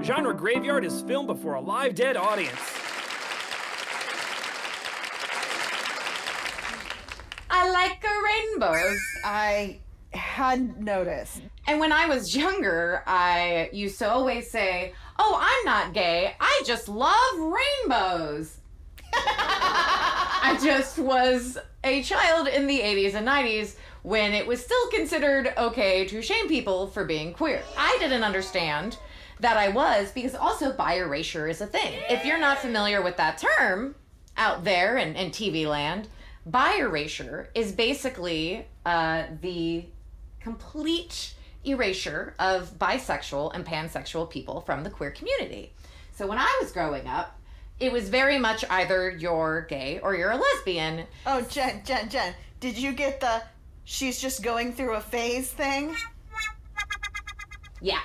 Genre Graveyard is filmed before a live dead audience. I like rainbows. I hadn't noticed. And when I was younger, I used to always say, "Oh, I'm not gay. I just love rainbows." I just was a child in the 80s and 90s when it was still considered okay to shame people for being queer. I didn't understand that I was, because also bi erasure is a thing. If you're not familiar with that term out there in TV land, bi erasure is basically the complete erasure of bisexual and pansexual people from the queer community. So when I was growing up, it was very much either you're gay or you're a lesbian. Oh, Jen, did you get the she's just going through a phase thing? Yeah.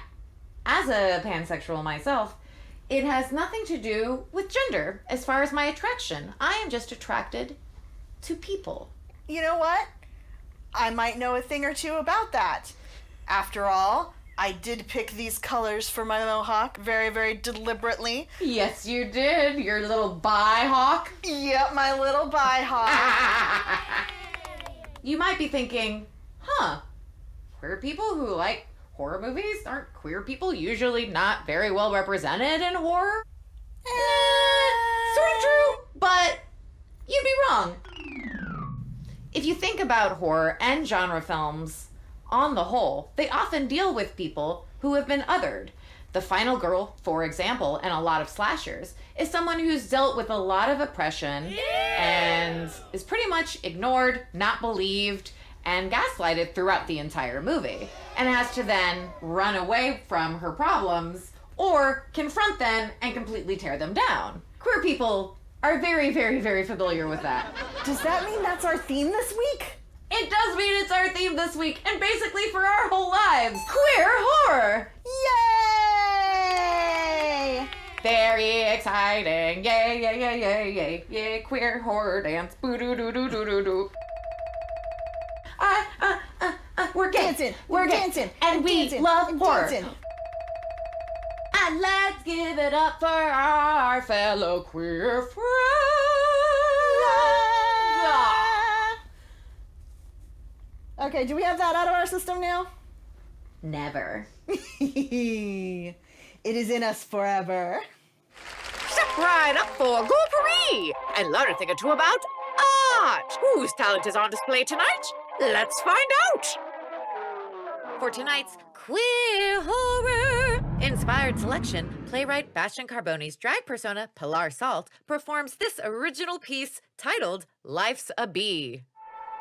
As a pansexual myself, it has nothing to do with gender as far as my attraction. I am just attracted to people. You know what? I might know a thing or two about that. After all, I did pick these colors for my mohawk very, very deliberately. Yes, you did. Your little bi-hawk. Yep, my little bi-hawk. You might be thinking, queer people who like horror movies, aren't queer people usually not very well represented in horror? Sort of true, but you'd be wrong. If you think about horror and genre films, on the whole, they often deal with people who have been othered. The final girl, for example, in a lot of slashers, is someone who's dealt with a lot of oppression and is pretty much ignored, not believed, and gaslighted throughout the entire movie, and has to then run away from her problems or confront them and completely tear them down. Queer people are very, very, very familiar with that. Does that mean that's our theme this week? It does mean it's our theme this week, and basically for our whole lives. Queer horror! Yay! Very exciting. Yay, yay, yay, yay, yay, yay. Queer horror dance. Boo-doo-doo-doo-doo-doo-doo. We're gay. Dancing. We're gay. Dancing. And we dancing, love and horror. dancing. And let's give it up for our fellow queer friends. Okay, do we have that out of our system now? Never. It is in us forever. Step right up for Gorepourii and learn a thing or two about art. Whose talent is on display tonight? Let's find out. For tonight's Queer Horror Inspired Selection, playwright Bastian Carboni's drag persona, Pilar Salt, performs this original piece titled Life's a Bee.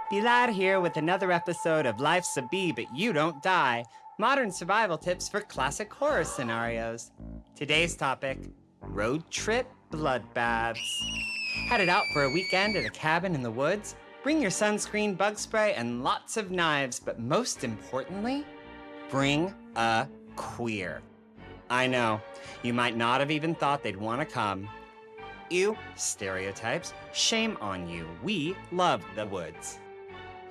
Pilar here with another episode of Life's a Bee, But You Don't Die, modern survival tips for classic horror scenarios. Today's topic, road trip bloodbaths. Headed out for a weekend at a cabin in the woods? Bring your sunscreen, bug spray, and lots of knives, but most importantly, bring a queer. I know, you might not have even thought they'd want to come. Ew, stereotypes, shame on you. We love the woods.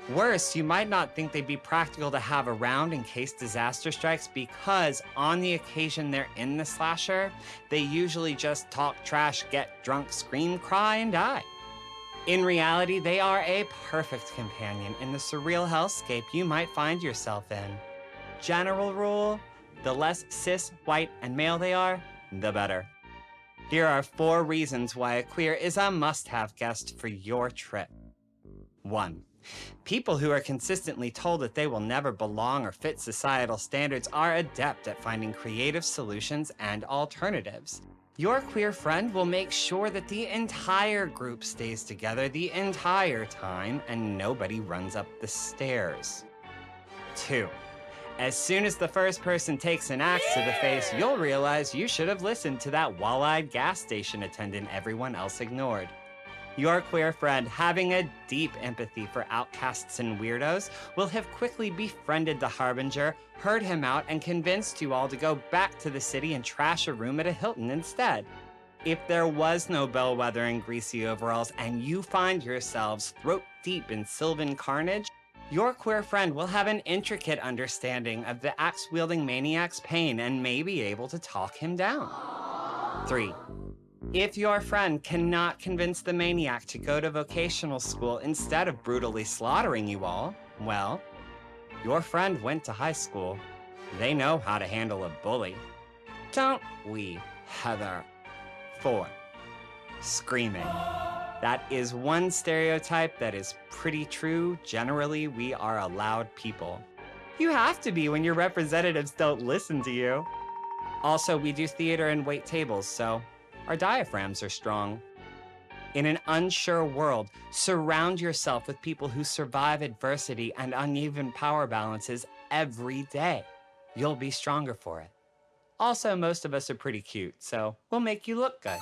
Worse, you might not think they'd be practical to have around in case disaster strikes, because on the occasion they're in the slasher, they usually just talk trash, get drunk, scream, cry, and die. In reality, they are a perfect companion in the surreal hellscape you might find yourself in. General rule, the less cis, white, and male they are, the better. Here are 4 reasons why a queer is a must-have guest for your trip. 1. People who are consistently told that they will never belong or fit societal standards are adept at finding creative solutions and alternatives. Your queer friend will make sure that the entire group stays together the entire time and nobody runs up the stairs. 2. As soon as the first person takes an axe to the face, you'll realize you should have listened to that wall-eyed gas station attendant everyone else ignored. Your queer friend, having a deep empathy for outcasts and weirdos, will have quickly befriended the Harbinger, heard him out, and convinced you all to go back to the city and trash a room at a Hilton instead. If there was no bellwether and greasy overalls and you find yourselves throat deep in sylvan carnage, Your queer friend will have an intricate understanding of the axe-wielding maniac's pain and may be able to talk him down. 3. If your friend cannot convince the maniac to go to vocational school instead of brutally slaughtering you all, well, your friend went to high school. They know how to handle a bully. Don't we, Heather? 4. Screaming. That is one stereotype that is pretty true. Generally, we are a loud people. You have to be when your representatives don't listen to you. Also, we do theater and wait tables, so our diaphragms are strong. In an unsure world, surround yourself with people who survive adversity and uneven power balances every day. You'll be stronger for it. Also, most of us are pretty cute, so we'll make you look good.